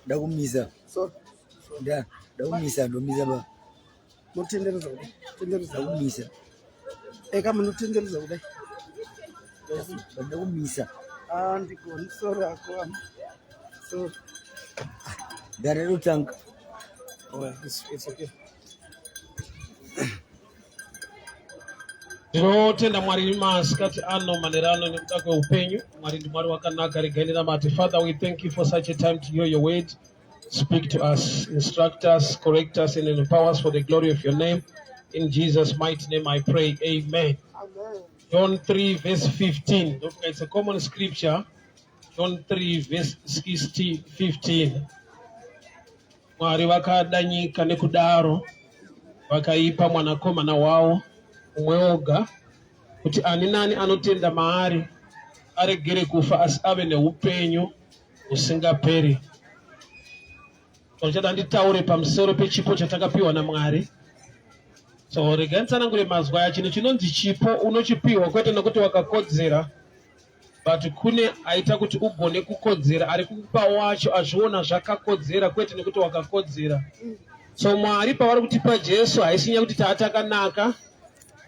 Ndakumisa. So. Ndakumisa ndomisa ba. Mutendereza kudai. Tendereza kumisa. Kama mutendereza kudai. Ndakumisa. Ndiko sorry akwa. So. Darero tank. Oh, it's okay. Tinotenda Mwari masikati ano manerano nekuda kweupenyu. Mwari ndiMwari wakanaka regainira mati. Father, we thank you for such a time to hear your word. Speak to us, instruct us, correct us, and empower us for the glory of your name. In Jesus' mighty name I pray. Amen. Amen. John 3 verse 15. It's a common scripture. John 3 verse 15. Mwari vakada nyika nekudaro vakaipa mwanakomana wavo umwe oga kuti ani nani anotenda maari aregere kufa asi ave neupenyu husingaperi. Tochada nditaure pamusoro pechipo chatakapiwa naMwari. So regai nditsanangure mazwa ya chinhu chinonzi chipo unochipiwa kwete nekuti wakakodzera, but kune aita kuti ugone kukodzera. Ari kukupa wacho azviona zvakakodzera kwete nekuti wakakodzera. So Mwari pavari kutipa Jesu haisinya kuti taatakanaka.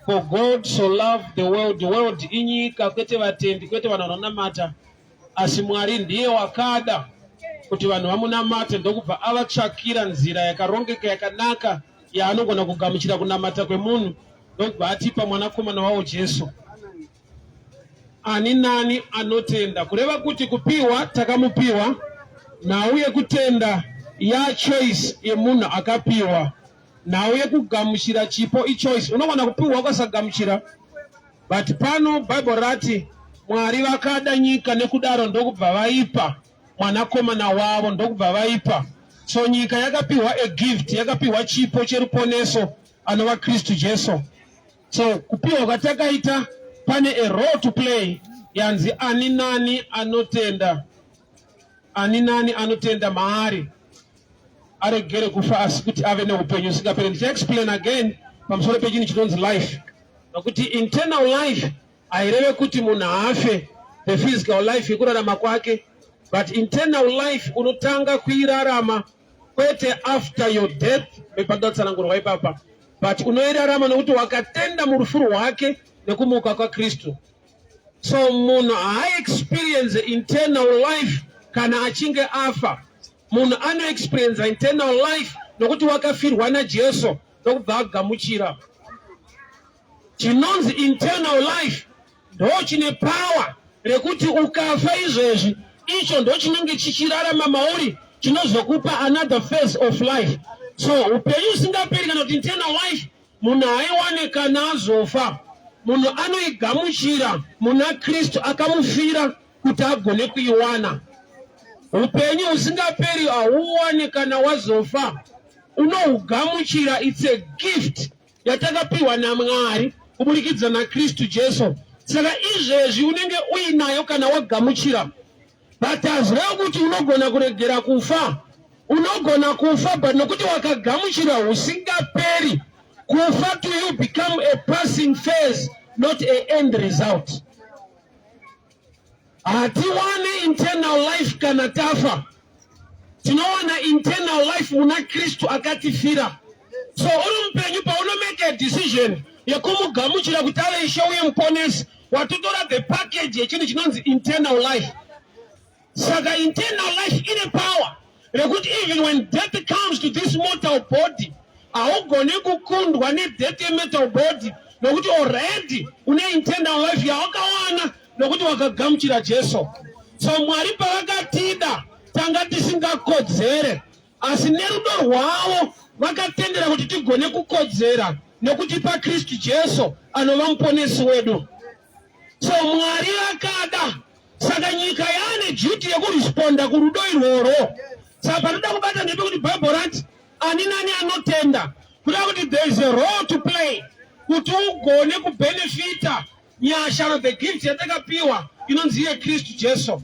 For God so loved the world inyika kwete vatendi kwete vanhu vanonamata, asi Mwari ndiye wakada kuti vanhu vamunamate ndokubva avatsvakira nzira yakarongeka yakanaka yaanogona kugamuchira kunamata kwemunhu, ndokubva atipa mwanakomana wavo Jesu. Ani nani anotenda, kureva kuti kupiwa takamupiwa, nhau yekutenda yachoice yemunhu akapiwa, nhau yekugamuchira chipo ichoice. Unogona kupiwa ukasagamuchira, but pano Bible rati Mwari vakada nyika nekudaro ndokubva vaipa mwanakomana wavo, ndokubva vaipa. So nyika yakapiwa a gift, yakapiwa chipo cheruponeso anova Kristu Jesu. So kupiwa kwatakaita pane a role to play yanzi ani nani anotenda. Ani nani anotenda maari aregere kufa asi kuti ave neupenyu husingaperi. Ndichaexplain again pamusoro pechinhu chinonzi life. Nokuti internal life haireve kuti munhu afe, the physical life yekurarama kwake, but internal life unotanga kuirarama kwete after your death, mepandatsanangurwa ipapa, but unoirarama nokuti wakatenda murufu rwake nekumuka kwaKristu. So munhu haexperience internal life kana achinge afa. Munhu anoexperience internal life nokuti wakafirwa naJesu ndokubva agamuchira. Chinonzi internal life ndo chine power rekuti ukafa izvezvi, icho ndo chinenge chichirarama mauri, chinozokupa another phase of life. So upenyu usingaperi kana kuti internal life munhu haiwane kana azofa. Munhu anoigamuchira muna Kristu akamufira kuti agone kuiwana. Upenyu usingaperi hauwane kana wazofa, unohugamuchira. It's a gift yatakapiwa naMwari kuburikidza naKristu Jesu. Saka izvezvi unenge uinayo kana wagamuchira, but hazireva kuti unogona kuregera kufa. Unogona kufa, but nokuti wakagamuchira husingaperi. Kufa to you become a passing phase, not a end result. Hatiwane internal life kana tafa, tinowana internal life muna Kristu akatifira. So uri mupenyu pauno make a decision yekumugamuchira kuti ave Ishe uye muponesi, watotora the package yechinhu chinonzi internal life. Saka internal life ine power rekuti even when death comes to this mortal body, haugone kukundwa nedeath yemetal body, nokuti already une internal life yawakawana nokuti wakagamuchira Jesu. So Mwari pavakatida tanga tisingakodzere, asi nerudo rwavo vakatendera kuti tigone kukodzera nekutipa Kristu Jesu anova muponesi wedu. So Mwari akada, saka nyika yane duty yekuresponda kurudo irworo. Saka panoda kubata ndepekuti Bible rati ani nani anotenda, kuda kuti there is a role to play kuti ugone kubenefita nyasha the gift yatakapiwa inonzi yeKristu Jesu.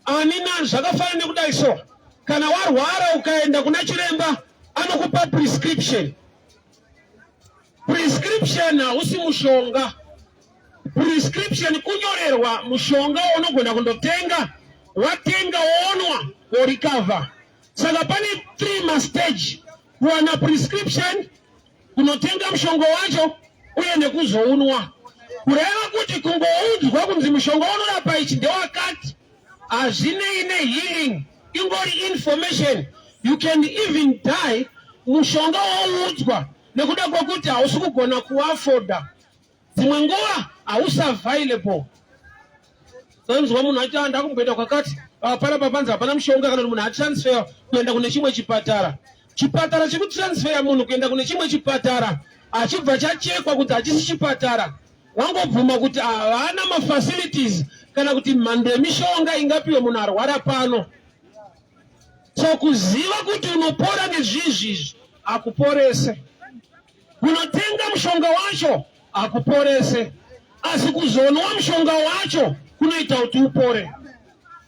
Ani nani zvakafanana nekudai. So kana warwara ukaenda kuna chiremba anokupa prescription. Prescription hausi mushonga. Prescription kunyorerwa mushonga unogona kundotenga watenga woonwa worikavha. Saka pane 3 mastage: kuwana prescription, kunotenga mushonga wacho, uye nekuzounwa. Kureva kuti kungoudzwa kunzi mushonga unorapa ichi ndewakati hazvinei nehealing, ingori information. You can even die mushonga waudzwa nekuda kwekuti hausi kugona kuafoda. Dzimwe nguva hausi available. Sanzwa munhu achi ndakumboenda kwakati pana papanzi hapana mushonga kana munhu atransfer kuenda kune chimwe chipatara. Chipatara chekutransfer munhu kuenda kune chimwe chipatara achibva chachekwa kuti hachisi chipatara. Wangobvuma kuti havana mafacilities kana kuti mhando yemishonga ingapiwe munhu arwara pano. So kuziva kuti unopora nezvizvi akuporese. Kunotenga mushonga wacho akuporese. Asi kuzonwa mushonga wacho kunoita kuti upore.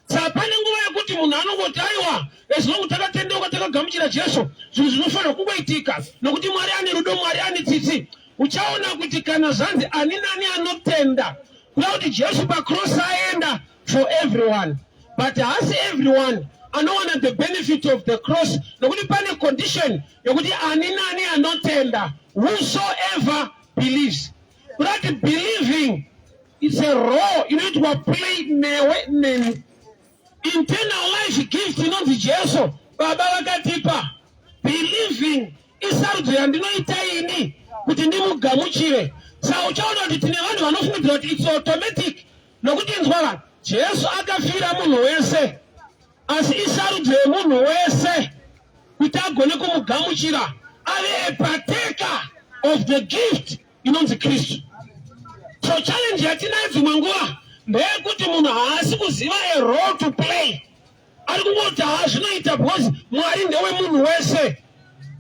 Saka pane nguva yekuti munhu anongoti aiwa ezvinongu takatendeuka takagamuchira Jesu zvinhu zvinofanira kungoitika nokuti Mwari ane rudo, Mwari ane tsitsi. Uchaona kuti kana zvanzi ani nani anotenda kuda kuti Jesu pacross aenda for everyone, but haasi everyone anowana the benefit of the cross, nokuti pane condition yokuti ani nani anotenda, whosoever believes. That believing is a role inoitwa play newe internal life gift inonzi Jesu baba vakatipa. Believing isarudzo yandinoita ini kuti ndimugamuchire. Saka uchaona kuti tine vanhu vanofungidzira kuti it's automatic nokuti inzwara Jesu akafira munhu wese, asi isarudzo yemunhu wese kuti agone kumugamuchira ave a partaker of the gift inonzi Kristu. So challenge yatinayo dzimwe nguva ndeyekuti munhu haasi kuziva a role to play. Ari kungoti zvinoita because Mwari ndewe munhu wese.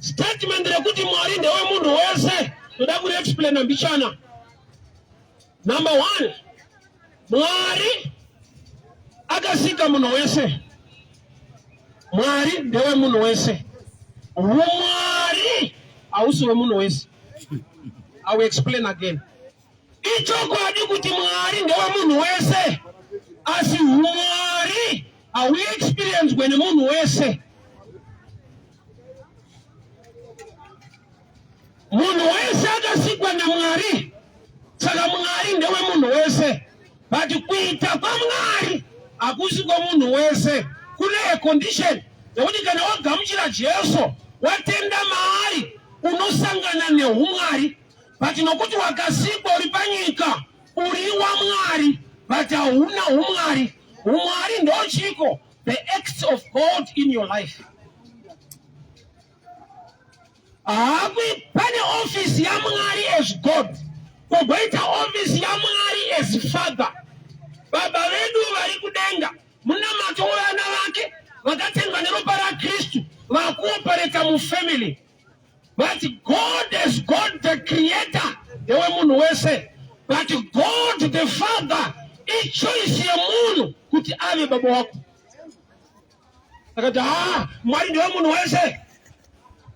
Statement rekuti Mwari ndewe munhu wese toda kuexplaina mbichana. Number 1, Mwari akasika munhu wese. Mwari ndewe munhu wese. HuMwari hausi wemunhu wese. I will explain again. Ichokwadi kuti Mwari ndewe munhu wese, asi HuMwari hau experience when munhu wese. Munhu wese akasikwa naMwari, saka Mwari ndewe munhu wese. But kuita kwaMwari hakusi kwamunhu wese. Kune a condition yokuti kana wagamuchira Jesu watenda maari unosangana neHuMwari. But nokuti wakasikwa uri panyika uri waMwari but hauna HuMwari. HuMwari ndochiko, the acts of God in your life. Pane office yaMwari as God, kogoita office yaMwari as Father. Baba vedu vari kudenga muna matovana vake vakatenga neropa raKristu vakuopereta mufamily. But God as God the creator ndewe munhu wese, but God the Father ichoice yemunhu kuti ave baba wako. Akati Mwari ndewe munhu wese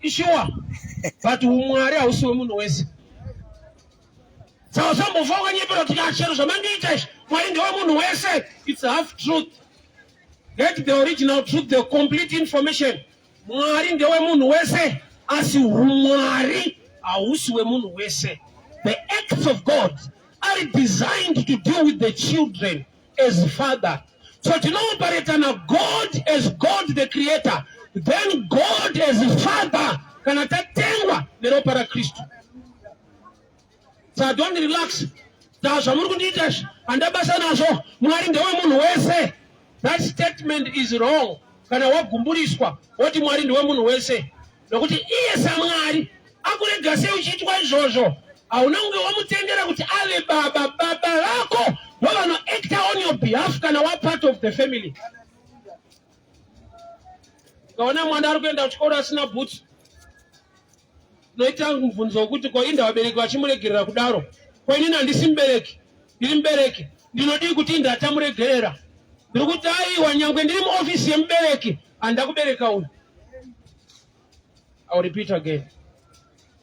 ishuwa, but HuMwari hausi wemunhu wese. Saka sambofa wakanyepera kuti chero zvamandiita izvi Mwari ndewe munhu wese, it's a half truth. Get the original truth, the complete information. Mwari ndewe munhu wese, asi HuMwari hausi wemunhu wese. The acts of God are designed to deal with the children as Father. So tinoperate na God as God the creator, then God as Father kana tatengwa neropa raKristu. So don't relax. Zvamuri kundiita izvi handabasa nazvo. Mwari ndewe munhu wese. That statement is wrong. Kana wagumburiswa woti Mwari ndewe munhu wese, nokuti iye saMwari akurega sei uchiitwa izvozvo, hauna kunge wamutendera kuti ave baba. Baba vako wavano act on your behalf kana wa part of the family. Kaona mwana ari kuenda kuchikoro asina boots, noita mubvunzo wekuti ko inda vabereki vachimuregerera kudaro, ko inini handisi mubereki, ndiri mubereki, ndinodii kuti inda atamuregerera. Ndiri kuti aiwa nyangwe ndiri muofisi yemubereki handakubereka uyu. I will repeat again.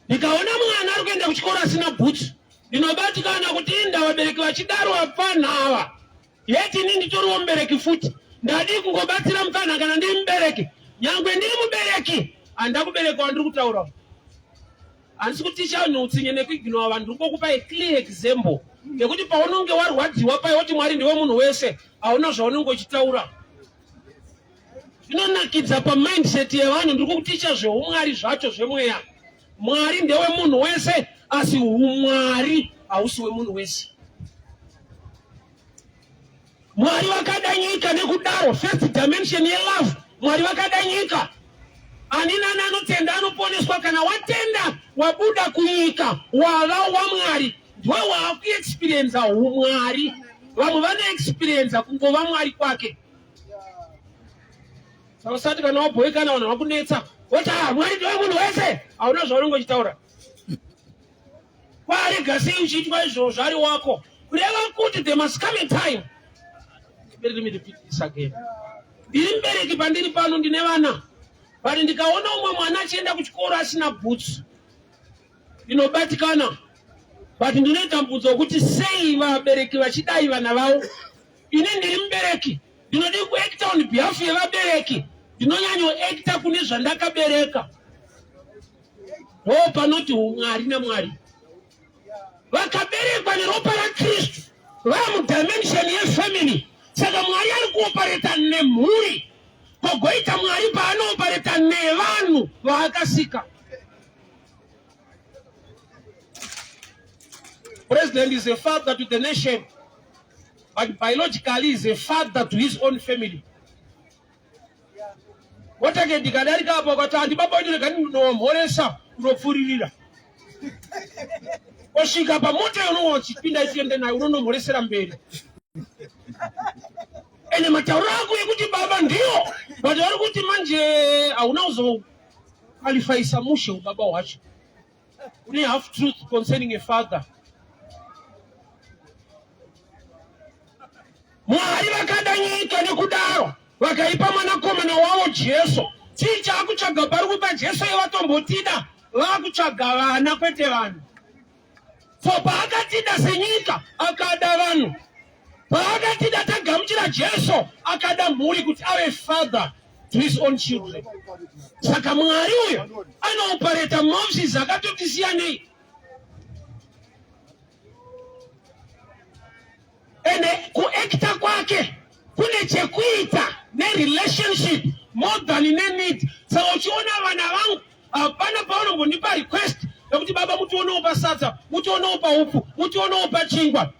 Ndikaona mwana ari kuenda kuchikoro asina boots, ndinobatikana kuti inda vabereki vachidaro hapana ava. Yeti inini nditoriwo mubereki futi. ndadi kungobatsira mukana kana ndiri mubereki nyangwe ndiri mubereki handakubereka wandiri kutaura handisi kuticha nhuutsinye nekuignora vanhu ndiri kukupa a clear example yekuti paunonge warwadziwa payoti Mwari ndiwe munhu wese hauna zvaunenge uchitaura. Zvinonakidza pamindset yevanhu ndiri kukuticha zveumwari zvacho zvemweya. Mwari ndewe munhu wese asi HuMwari hausi wemunhu wese. Mwari vakada nyika nekudaro first dimension yelove. Mwari vakada nyika. Ani nani anotenda anoponeswa kana watenda wabuda kunyika wava waMwari ndiwe wakuexperience HuMwari. Vamwe vanoexperience kungova Mwari kwake. Saka kana wabhoekana vanhu vakunetsa woti Mwari ndiwe munhu wese hauna zvaunenge uchitaura. Kwarega sei uchiitwa izvozvo ari wako kureva kuti there must come a time. Let me repeat this again. Ndiri mubereki pandiri pano ndine vana. Bari ndikaona umwe mwana achienda kuchikoro asina boots inobatikana. But ndinoita mubvunzo wekuti sei vabereki vachidai vana vavo. Ini ndiri mubereki ndinodi kuacta on behalf yevabereki. Ndinonyanyoacta kune zvandakabereka. Ndo panoti HuMwari naMwari vakaberekwa neropa raKristu vava mudimension yefamily. Saka Mwari ari kuopareta nemhuri kogoita Mwari paanopareta nevanhu vaakasika. President is a father to the nation, but biologically is a father to his own family. Watake ndikadarika apo kwati handibaba wedu ndinoomhoresa unopfuririra. Osvika pamoto unowachipinda ichiende naye unonomhoresera mberi. Ene matauro ako ekuti baba ndiyo, but vari kuti manje hauna kuzokwalifaisa mushe ubaba hwacho. Une half truth concerning a father. Mwari vakada nyika nekudaro vakaipa mwanakomana wavo Jesu. Chii chaakutsvaga pari kupa Jesu yevatombotida vakutsvaga vana kwete vanhu. So paakatida senyika akada vanhu. Paakatida tagamuchira Jesu akada mhuri kuti ave father to his own children. Saka Mwari uyo anopareta maofisi akatoti siyanei. Ene kuacta kwake kune chekuita nerelationship more than need. Saka uchiona vana vangu hapana paunongondipa request yekuti baba mutionewo sadza, mutionewo upu, mutionewo chingwa.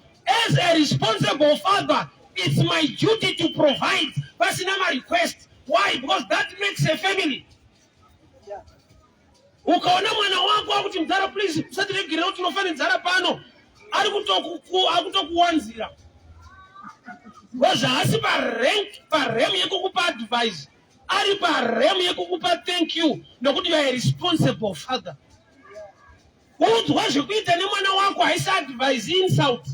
As a responsible father, it's my duty to provide. Pasina my request. Why? Because that makes a family. Ukaona mwana wako akuti mzara please usatiregere kuti unofana nzara pano ari kutokuwanzira. Because haasi parem yekukupa advice. Ari parem yekukupa thank you. Nokuti you are a responsible father. Udzwa zvekuita nemwana wako haisi advice insult.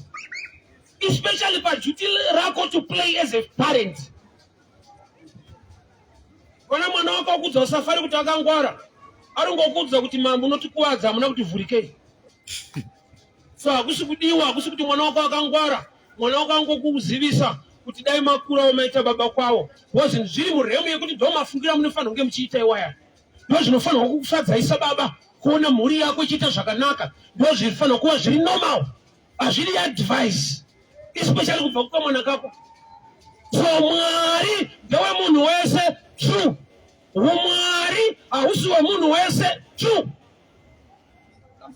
Especially for duty rako to play as a parent. Kana mwana wako akudza usafari kuti akangwara. Ari ngokudza kuti mambo unotikuwadza amuna kuti vhurikei. So hakusi kudiwa, hakusi kuti mwana wako akangwara. Mwana wako angokuzivisa kuti dai makura wamaita baba kwavo. Wazi zviri muremu yekuti ndo mafungira munofanira kunge muchiita iwaya. Ndo zvinofanira kukufadzaisa baba kuona mhuri yako ichiita zvakanaka. Ndo zvinofanira kuva zviri normal. Hazviri advice. Especially kubva kukamwana kako. So Mwari ndewe munhu wese true. HuMwari hausi wemunhu wese true.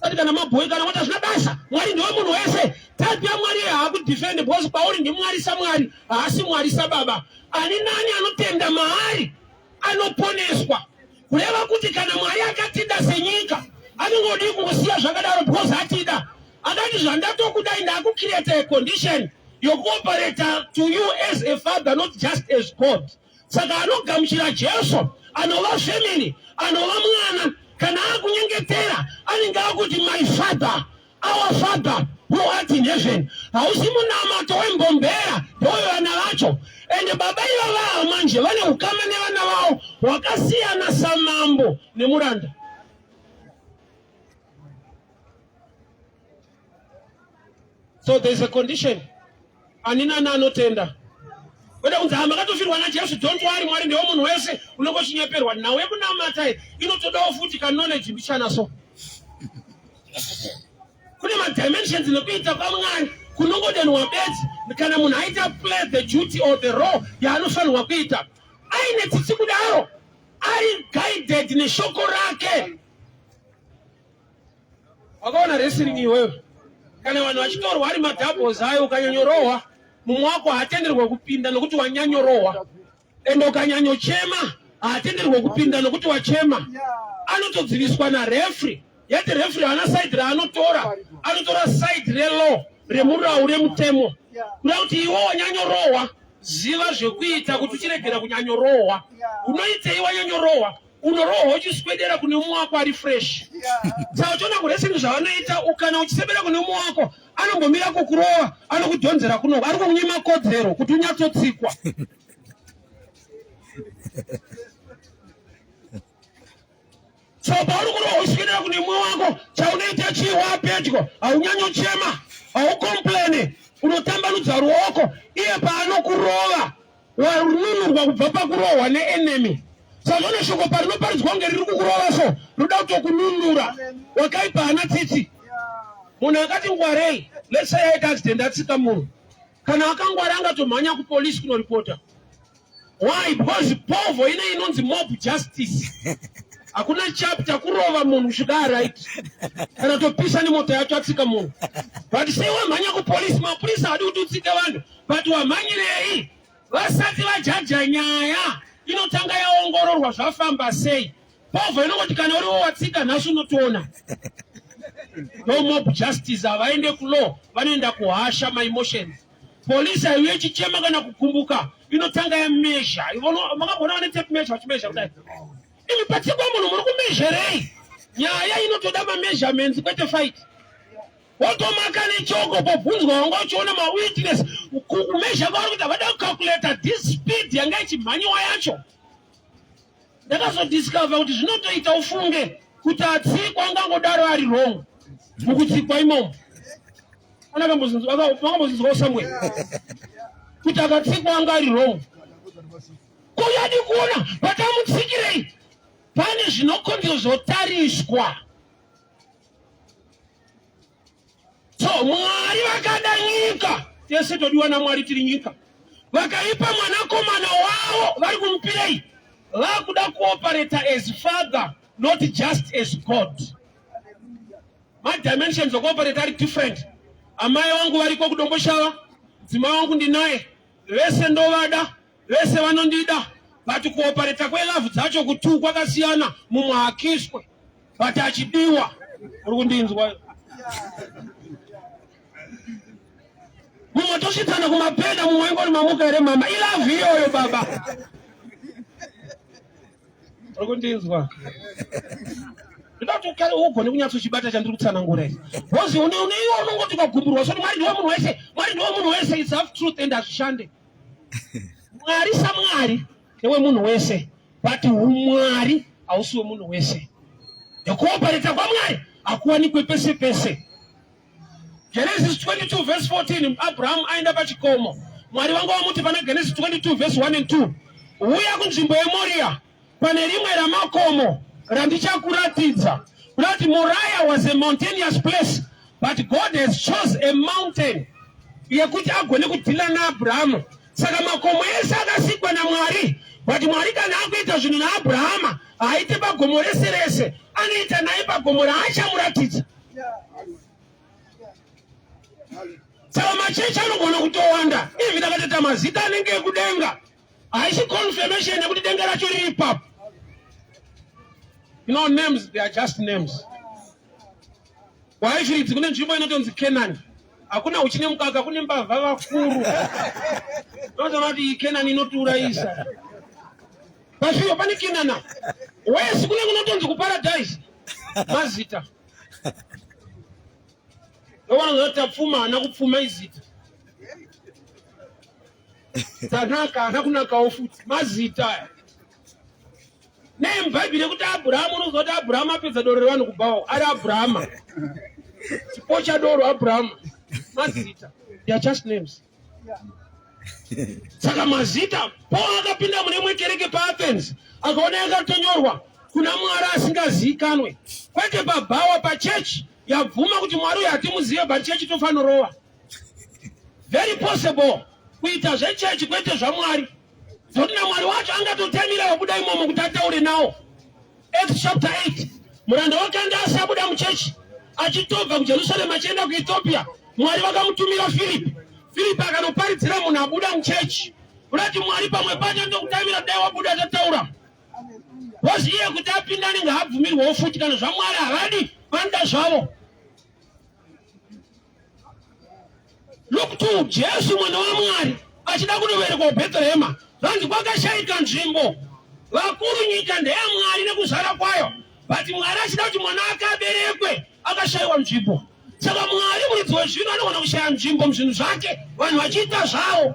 Sati kana mabhoyi kana wati hazvina basa. Mwari ndewe munhu wese. Type ya Mwari haakudefend because pauri ndiMwari saMwari haasi Mwari sababa. Ani nani anotenda maari anoponeswa. Kureva kuti kana Mwari akatida senyika anongodi kungosiya zvakadaro because atida. Akati zvandatokuda ndakucreate a condition yokuoperate to you as a father, not just as God. Saka anogamuchira Jesu, anova family, anova mwana, kana akunyengetera, anenge akuti my father, our father, who art in heaven. Hausi munamato wembombera, ndoyo vana vacho. Ende baba iva vao manje, vane ukama nevana vao, wakasiyana samambo nemuranda. So there's a condition. Anina na anotenda. Wenda unzahamba katofirwa naJesu, don't worry, Mwari ndiwo munhu wese unongochinyeperwa nawe kunamata inotodawo futi ka knowledge mbichanaso. Kune ma-dimensions nokuita kwaMwari kunongodenwa bedzi kana munhu aita play the duty or the role yaanofanirwa kuita aine tsitsi kudaro ari guided neshoko rake. Wakaona wrestling iwewe kana vanhu vachitorwa ari madoubles ayo ukanyanyorohwa mumwe wako haatenderwe kupinda nokuti wanyanyorohwa, ende ukanyanyochema haatenderwe kupinda nokuti wachema. Anotodziviswa nareferee, yeti referee hana side raanotora, anotora side relaw remurau remutemo kuda kuti iwe wanyanyorohwa ziva zvekuita kuti uchiregera kunyanyorohwa. Unoitei wanyanyorohwa? Unorohwa uchiswedera kune mumwe wako ari fresh. Saka uchiona kuwrestling zvavanoita, ukana uchiswedera kune mumwe wako anongomira kukurohwa, anokudhonzera kunoko, ari kukunyima kodzero kuti unyatsotsikwa. So pauri kurohwa uchiswedera kune mumwe wako, chaunoita chiwa pedyo, haunyanyochema, haukomplene, unotambanudza ruoko. Iye paanokurova warununurwa kubva pakurohwa neenemy. Saka shoko parinoparidzwa kunge riri kukurova so ruda kutokununura, wakaipa hana tsitsi. Munhu akati ngwarei, let's say aita accident atsika munhu, kana akangwara angatomhanya kupolisi kunoripota. Why? Because povo ine inonzi mob justice. Hakuna chapter kurova munhu kusvika right kana topisa nemota yacho atsika munhu. But sei wamhanya kupolisi, mapurisa hadi kuti utsike vanhu, but wamhanyirei vasati vajaja nyaya inotanga yaongororwa zvafamba sei. Povo inongoti kana uriwo watsika nhasi unotoona. No mob justice, havaende kulo, vanoenda kuhasha my emotions. Polisi haiuye chichema kana kukumbuka, inotanga yamezha. Makambona vane tape measure vachimezha kudai. Imi patsikwa munhu muri kumezherei? Nyaya inotoda ma-measurements kwete fight. Watomaka nechoko pobvunzwa wanga uchiona ma-witness kumezha kwavari kuti havada kucalculata this speed yanga ichimhanyiwa yacho. Ndakazodiscover kuti zvinotoita ufunge kuti atsikwa angangodaro ari wrong mukutsikwa imomo. Makambozvinzwawo somewhere kuti akatsikwa anga ari wrong. Kuyadi kuona vatamutsikirei, pane zvinokonzotariswa. So Mwari vakada nyika, tese todiwa naMwari tiri nyika, vakaipa mwanakomana wavo vari kumupirei, vakuda kuoperate as father, not just as God. My dimensions of operate are different. Amai wangu variko kudomboshava, dzimai wangu ndinaye, vese ndovada, vese vanondida, but kuoperate kwelavu dzacho kutu kwakasiyana, mumwe hakiswe, but achidiwa. Uri kundinzwa? Mumwe toshitana kumapeda, mumwe ingori mamuka ere mama, ilavu iyoyo baba. Uri kundinzwa? Ndoti ukari ugone kunyatsochibata chandiri kutsanangura izvi. Bozi uneiwo unongoti ukagumburwa soti Mwari ndiwo munhu wese, Mwari ndiwo munhu wese, it's half truth and hazvishande. Mwari saMwari ndewe munhu wese, but HuMwari hausiwo munhu wese. Nekuoperata kwaMwari hakuwanikwe pese pese. Genesis 22 verse 14, Abraham aenda pachikomo. Mwari vanga vamuti pana Genesis 22 verse 1 and 2. Uya kunzvimbo yeMoria, pane rimwe ramakomo randichakuratidza. Kuti Moriah was a mountainous place, but God has chose a mountain yekuti agone kudhila naAbhurahama. Saka makomo ese akasikwa naMwari, but Mwari kana akuita zvinhu naAbhurahama haaiti pagomo rese rese, anoita naye pagomo raachamuratidza. Saka machechi anogona kutowanda, even akatoita mazita anenge ekudenga, haishi confirmation yekuti denga racho riri ipapo. You know, names, they are just names. Why should it kune nzvimbo inotonzi Kenani? Hakuna uchine mukaka, kune mbavha vakuru. Ndozoona kuti Kenani inotiurayisa. Pasviyo pane Kenana. Wese kune kunotonzi kuparadise. Mazita. Ndowana zoti apfuma hana kupfuma izita. Dzanaka hana kunakawo futi. Mazita. Name Bible kuti Abraham unozoti Abraham apedza doro revanhu kubvawo ari Abrahama. Chipo chadoro Abraham. Mazita. They are just names. Saka mazita Paul akapinda mune imwe kereke paAthens akaona yakatonyorwa kuna Mwari asingazikanwe. Kwete pabhawa pachechi yabvuma kuti Mwari uyu hatimuzive but chechi tofanorowa. Very possible kuita zvechechi kwete zvaMwari. Zvokuti naMwari wacho angatotamira wabuda imomo kuti ataure nawo. Acts chapter 8. Muranda wakanga asabuda muchechi achitobva kuJerusarema achienda kuEthiopia. Mwari vakamutumira Philip akanoparidzira munhu abuda muchechi. Kurati Mwari pamwe pacho ndokutamira dai wabuda atataura. Bosi iye kuti apinda ninge abvumirwawo futi kana zvaMwari havadi vanoda zvavo. Look to Jesu mwana waMwari achida kunoberekwa kuBhethlehema. Vanhu kwakashayika nzvimbo. Vakuru nyika ndeyaMwari nekuzara kwayo. But Mwari achida kuti mwana akaberekwe akashayiwa nzvimbo. Saka Mwari muridzi wezvinhu anogona kushaya nzvimbo muzvinhu zvake vanhu vachiita zvavo.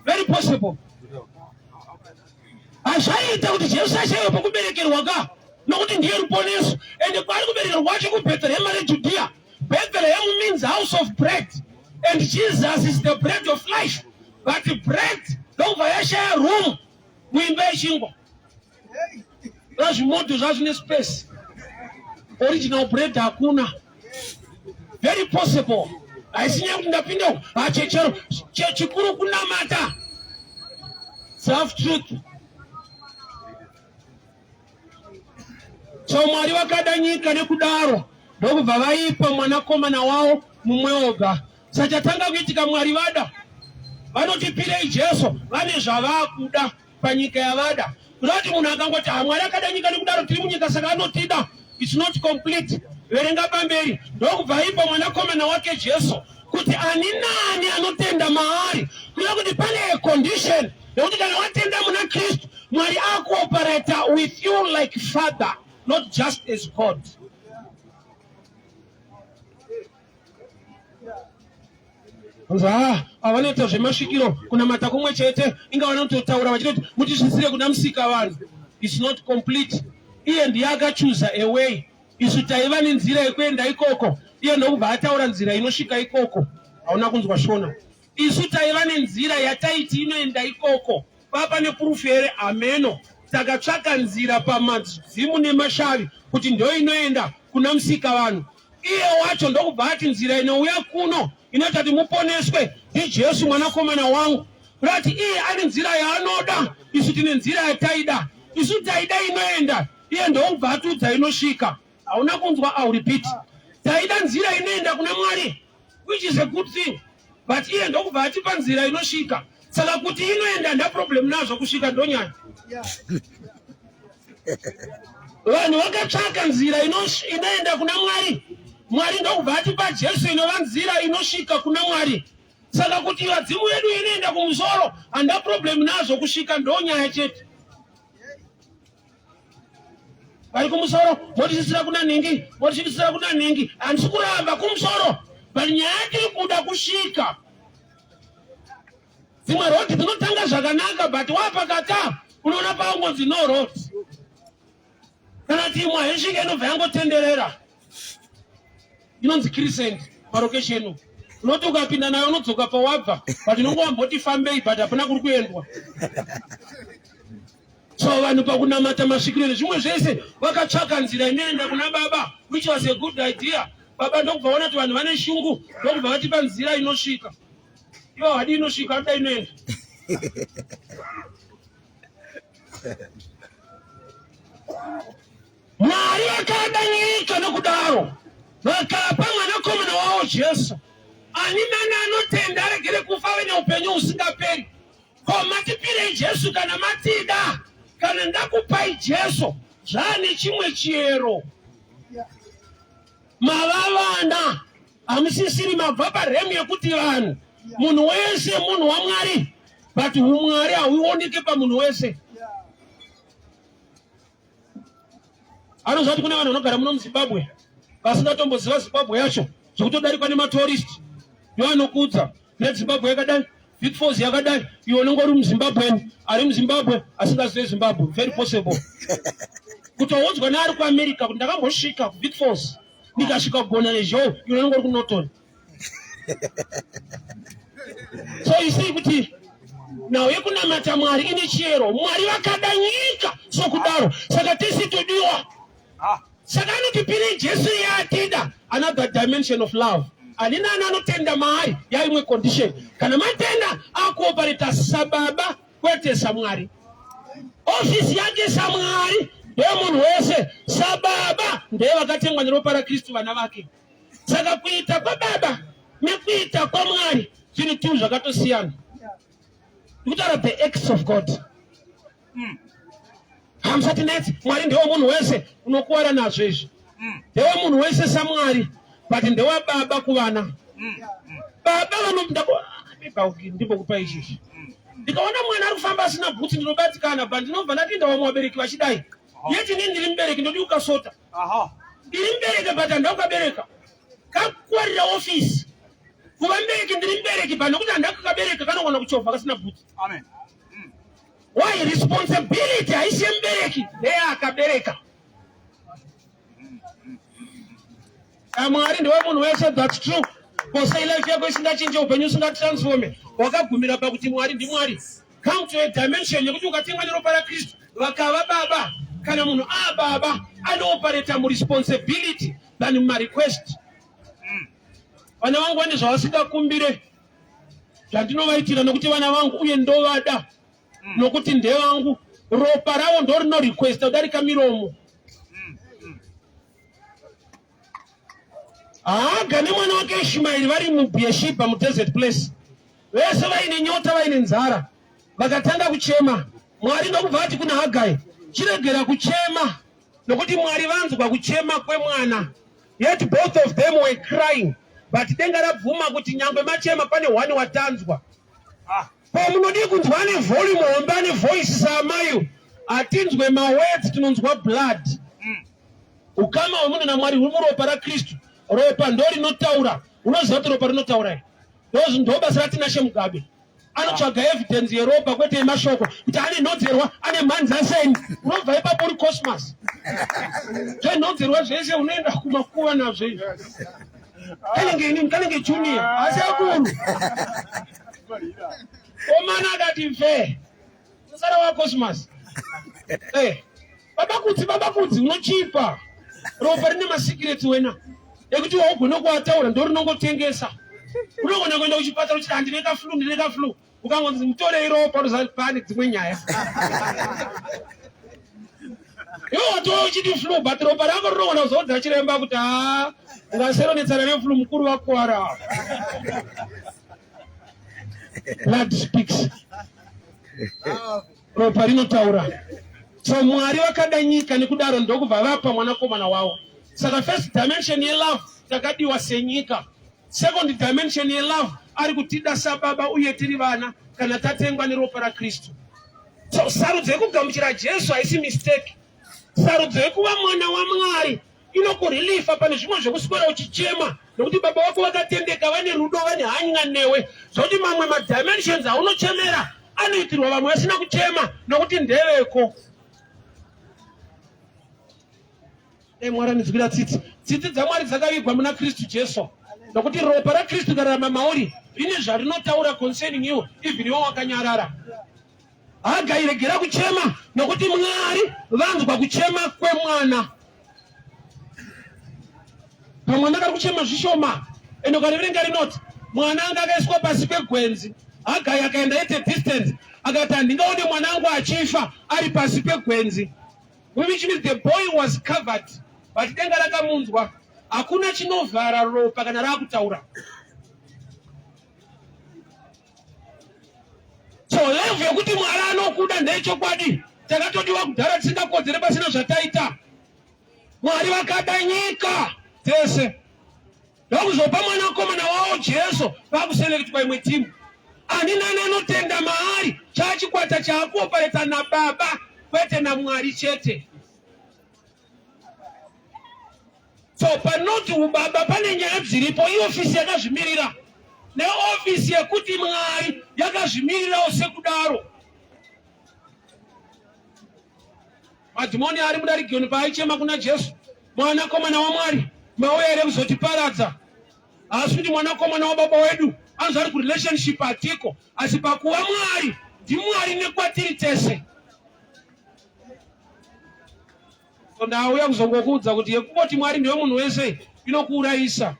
Very possible. Azvaita kuti Jesu ashayiwe pokuberekerwa ka nokuti ndiye ruponeso. Ende kwari kuberekerwa kwacho kuBhethlehema reJudea. Bethlehem means house of bread. And Jesus is the bread of life. But the bread ndobva yashaya room muimba yechingwa. Zvazvimoto zvazvine space. Original bread hakuna. Very possible. Haisinya kuti ndapinda chechero chikuru kunamata. Self truth. So Mwari vakada nyika nekudaro ndokubva vaipa mwanakomana wavo mumwe oga. Sachatanga kuitika Mwari vada vanotipirei Jesu vane zvavakuda panyika yavada. Kurati munhu akangoti Mwari akada nyika nekudaro tiri munyika saka anotida. It's not complete. Verenga pamberi ndokubva aipa mwanakomana wake Jesu kuti ani nani anotenda maari. Kuya kuti pane a condition yekuti kana watenda muna Kristu Mwari akuoperate with you like father, not just as God. Avanoita zvemasvikiro kunamata kumwe chete inga vanototaura vachiti mutisvisire kuna musika vanhu. It's not complete. Iye ndiye akachuza a way. Isu taiva nenzira yekuenda ikoko. Iye ndokubva ataura nzira inosvika ikoko. Hauna kunzwa shona. Isu taiva nenzira yataiti inoenda ikoko. Papa neproof here ameno. Takatsvaka nzira pamadzimu nemashavi kuti ndio inoenda kuna musika vanhu. Iye wacho ndokubva ati nzira inouya kuno inoita kuti muponeswe ndiJesu mwanakomana wangu. Kurati iye ane nzira yaanoda, isu tine nzira yataida. Isu taida inoenda, iye ndokubva atudza inosvika. Hauna kunzwa, I'll repeat. Taida nzira inoenda kuna Mwari, which is a good thing. But iye ndokubva atipa nzira inosvika. Saka kuti inoenda nda problem nazvo kusvika ndonyanya. Vanhu vakatsvaka nzira inoenda kuna Mwari. Mwari ndokubva atipa Jesu inova nzira inosvika kuna Mwari. Saka kuti vadzimu yedu inoenda kumusoro handa problem nazvo kusvika ndonyanya chete. Vari kumusoro motisisira kuna ningi, motisisira kuna ningi. Handisi kuramba kumusoro, but nyaya tiri kuda kusvika. Dzimwe road dzinotanga zvakanaka but wapakata unoona paungonzi no road. Kana timwa yesvika inobva yangotenderera. Inonzi crescent marokesheni. Unoti ukapinda nayo unodzoka pawabva but unongowamboti fambei but hapana kuri kuendwa. So vanhu pakunamata masvikiro zvimwe zvese vakatsvaka nzira inoenda kuna Baba, which was a good idea. Baba ndokubva ona kuti vanhu vane shungu ndokubva vatipa nzira inosvika. Yo hadi inosvika hada inoenda. Mwari vakada nyika nokudaro vakapa mwanakomana wavo Jesu. Ani nani anotenda aregere kufa ave neupenyu husingaperi. Ko matipirei Jesu kana matida. Kana ndakupai Jesu zvane chimwe chiyero. Mavavana hamusisiri mabva paremu yekuti vanhu munhu wese munhu waMwari, but HuMwari hauoneke pamunhu wese. Anozvati kuna vanhu vanogara muno muZimbabwe vasingatomboziva Zimbabwe yacho zvokutodarikwa nematorist ndoanokudza neZimbabwe yakadai, Big Force yakadai, iwe unongori muZimbabwe ari muZimbabwe asingazive Zimbabwe. Very possible. Kutoudzwa neari kuAmerica kuti ndakambosvika kuBig Force ndikasvika kugona nezhou, iwe unongori kuNorton. So you see kuti now yekunamata Mwari ine chiyero. Mwari vakadanyika sokudaro. Saka tisi tudiwa. Saka anotipire Jesu yaatida another dimension of love. Alina anotenda mahali ya imwe condition. Kana matenda akuoperate sababa kwete samwari. Office yake samwari wemunhuwese sababa ndewe wakatengwa neropa raKristu vana vake. Saka kuita kwa baba nekuita kwa Mwari zviri tu zvakatosiyana. Kutaura the acts of God. Hamsati neti Mwari ndewe munhuwese unokuwara nazvo izvi. Ndewe munhuwese samwari but ndewe baba kuvana. Baba vanomda ndipo kupa izvi. Ndikaona mwana ari kufamba asina bhutsi ndinobatikana but ndinobva ndatinda wamuvabereki vachidai. Yeti nini ndiri mubereki ndodi ukasota. Ndiri mubereki but handaukabereka. Kakwarira office. Kuva mubereki ndiri mubereki but nokuti handakakabereka kanogona kuchovha kasina bhutsi. Amen. Why responsibility haisi mubereki ndeye akabereka. Mwari ndewe munhu wese, that's true. Kosa life yako isingachinje upenyu usingatransforme. Wakagumira pakuti Mwari ndiMwari. Come to a dimension yekuti ukatengwa neropa raKristu vakava baba. Kana munhu baba anoperate muresponsibility than mumarequest. Vana vangu vane zvavasingakumbire zvandinovaitira nokuti vana vangu uye ndovada. Nokuti ndevangu ropa ravo ndo rino request kudarika miromo. Gane mwana wake Ishmaeli vari muBheersheba mudesert place. Vese vaine nyota vaine nzara. Vakatanga kuchema. Mwari ndokubva ati kuna Hagai, chiregera kuchema nokuti Mwari vanzwa kuchema kwemwana. Yet both of them were crying. But denga rabvuma kuti nyangwe machema pane one watanzwa. Pa munodi kunzwa ne volume homba ne voice samayo. Atinzwe ma words tinonzwa blood. Ukama wemunhu naMwari uri muropa raKristu. Ropa ndo rinotaura. Unoziva kuti ropa rinotaura. Ndo basa ratinashe Mugabe. Anotsvaga evidence yeropa kwete yemashoko kuti ane nhodzerwa ane mhanzi aseni. Unobva ipapo uri cosmos. Zvenhodzerwa zvese unoenda kumakuva nazvo. Kanenge junior asi akuru. Omana akati mfe musara wa cosmos. Babakudzi unochipa. Ropa rine masikireti wena ekuti waugona kuataura ndo rinongotengesa. Unogona kuenda kuchipatara uchiti ndine flu ukangonzi mutorei ropa unoziva pane dzimwe nyaya. Iwo watova uchiti flu but ropa rako rinogona kuzodza chiremba kuti ungaseronetsana neflu mukuru wakuwara. Blood speaks. Ropa rinotaura. So Mwari vakadanyika nekudaro ndokubva vapa mwanakomana wavo. Saka first dimension yelove takadiwa senyika. Second dimension yelove ari kutida sababa uye tiri vana kana tatengwa neropa raKristu. So sarudzo yekugamuchira Jesu haisi mistake. Sarudzo yekuva mwana waMwari inokurelifa pane zvimwe zvokuswera uchichema nokuti baba vako vakatendeka vane rudo vane hanya newe zvokuti mamwe madimensions aunochemera anoitirwa vamwe vasina kuchema nokuti ndeveko. Mwari anizwira tsitsi dzaMwari dzakavigwa muna Kristu Jesu nokuti ropa raKristu kararama mauri rine zvarinotaura concerning you even iwe wakanyarara. Hagai regera kuchema nokuti Mwari vanzwa kuchema kwemwana. Pamwana kari kuchema zvishoma ende ukariverenga rinoti mwana anga akaiswa pasi pegwenzi. Hagai akaenda at a distance akati handingaone mwana wangu achifa ari pasi pegwenzi, which means the boy was covered. But denga rakamunzwa hakuna chinovhara ropa kana rakutaura. So level yokuti Mwari anokuda ndechokwadi takatodiwa kudhara tisingakodzere pasina zvataita. Mwari vakadanyika tese ndokuzopa mwanakomana wavo Jesu vakuselekitwa imwe timu. Ani nani anotenda maari chachikwata chaakuopareta nababa kwete naMwari chete. So panoti ubaba pane nyaya dziripo iofisi yakazvimirira neofisi yekuti Mwari yakazvimirirawo sekudaro. Madhimoni ari mudarigoni paaichema kuna Jesu, mwanakomana waMwari mauya here kuzotiparadza? Asi kuti mwanakomana wababa wedu anozvari kurelationship atiko, asi pakuva Mwari ndiMwari nekwatiri tese. So ndauya kuzongokuudza kuti yekungoti Mwari ndiwe munhu wese inokuurayisa.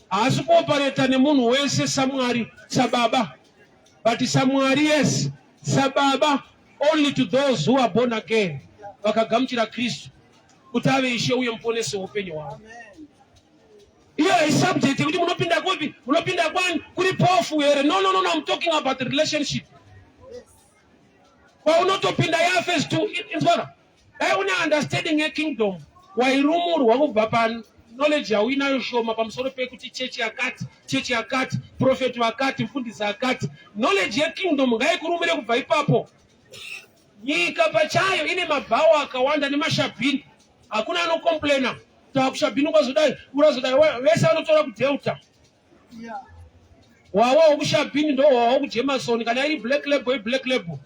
Haasi kuoperata nemunhu wese saMwari sababa, but saMwari yes, sababa only to those who are born again, vakagamuchira Kristu kuti ave Ishe uye muponesi weupenyu hwavo. Iyo subject yekuti munopinda kupi, munopinda kwani, kuri pofu here. No, I'm talking about the relationship. Kwa unotopinda ya phase 2 inzwana. Dai una understanding a kingdom wairumurwa kubva pano knowledge yauinayo shoma pamusoro pekuti chechi yakati, prophet wakati, mfundisi akati. Knowledge ye kingdom ngaikurumire kubva ipapo. Nyika pachayo ine mabhawa akawanda nemashabhini. Hakuna anocomplaina. Takushabhini kwazodai, urazodai wese anotora kuDelta. Wawa kushabhini ndo wawa kuJemasoni kana iri black label.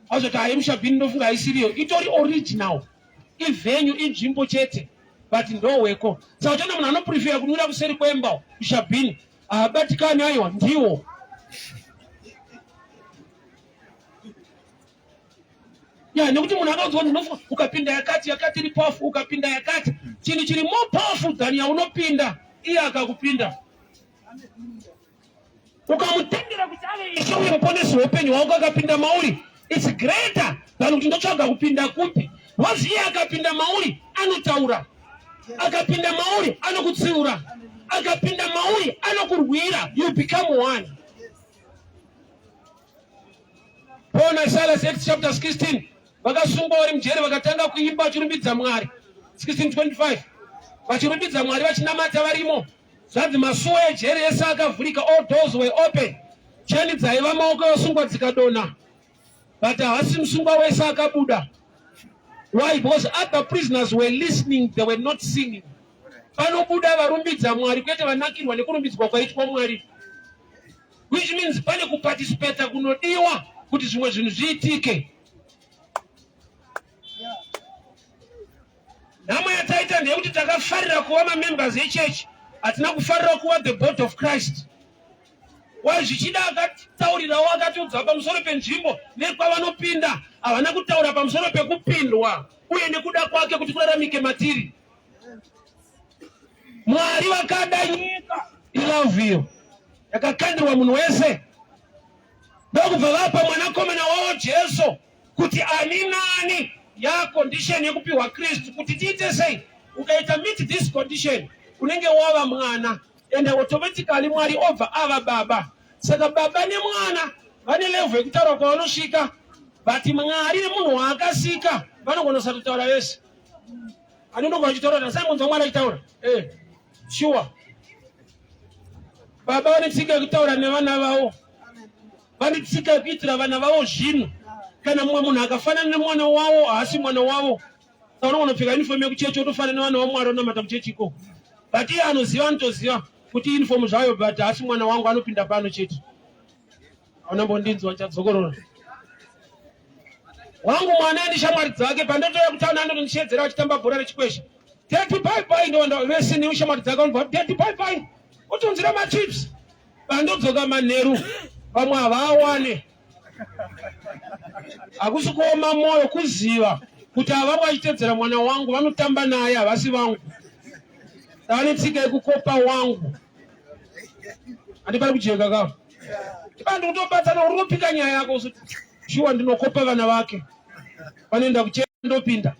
Azoti ayemushabhini ndofunga isiriyo. Itori original. Ivenyu inzvimbo chete. But ndo weko. Saka chana munhu anoprefer kunwira kuseri kwemba kushabhini. Abatikani aiwa ndiwo. Ya nekuti munhu akaudzwa kuti ukapinda yakati iri powerful, ukapinda yakati chinhu chiri more powerful than yaunopinda iye akakupinda. Ukamutendera kuti ave Ishe uye muponesi weupenyu hwako akapinda mauri, it's greater than kuti ndotsvaga kupinda kupi. Wazi iye akapinda mauri anotaura, akapinda mauri anokutsiura, akapinda mauri anokurwira. You become one. Paul na Silas, Acts chapter 16. Vakasungwa vari mujeri vakatanga kuimba vachirumbidza Mwari. 16:25. Vachirumbidza Mwari vachinamata varimo. Zvanzi masuo ejeri ese akavhurika, all doors were open. Cheni dzaiva maoko evasungwa dzikadonha. But hasi musungwa wese akabuda. Why? Because other prisoners were listening, they were not singing. Panobuda varumbidza Mwari kwete vanakirwa nekurumbidzwa kwaitwa Mwari. Which means pane kuparticipate kunodiwa kuti zvimwe zvinhu zviitike. Nhamo yataita ndeyekuti takafarira kuva mamembers echechi, hatina kufarira kuva the body of Christ. Wazvichida akataurirawo akatiudza pamusoro penzvimbo nekwavanopinda, havana kutaura pamusoro pekupindwa uye nekuda kwake kuti kuraramike matiri. Mwari vakada nyika ilavhiyo yakakandirwa munhu wese, ndokubva vapa mwanakomana wavo Jesu kuti ani nani ya condition yekupiwa Kristu kuti tiite sei. Ukaita meet this condition unenge wava mwana, and automatically Mwari obva ava baba. Saka baba nemwana vane level yekutaura kwavanosvika, but Mwari nemunhu waakasika vanogona kusatotaura vese. Anondogona achitaura samunzwa mwana achitaura sure. Baba vane tsika yekutaura nevana vavo, vane tsika yekuitira vana vavo zvinhu. Kana mumwe munhu akafanana nemwana wavo haasi mwana wavo, saka unogona kupfeka uniform yekuchechi otofanana nevana vaMwari onamata kuchechiko. But iye anoziva anotoziva kuti uniform zvayo, but haasi mwana wangu anopinda pano chete. Haunambondinzwa ndichadzokorora. Wangu mwana andishamwari dzake, pandotoya kutauna anondondishedzera achitamba bhora rechikwesha. Daddy bye bye, ndowanda vese neushamwari dzake vanobva daddy bye bye. Otonzira machips. Pandodzoka manheru vamwe havawane. Hakusi kuoma moyo kuziva kuti ava vachitedzera mwana wangu vanotamba naye havasi vangu. Vane tsika yekukopa wangu. Handipari kujeka kavo. Tipandi kutobatsana uri kupika nyaya yako usiti shuwa ndinokopa vana vake. Vanoenda kucheka ndopinda.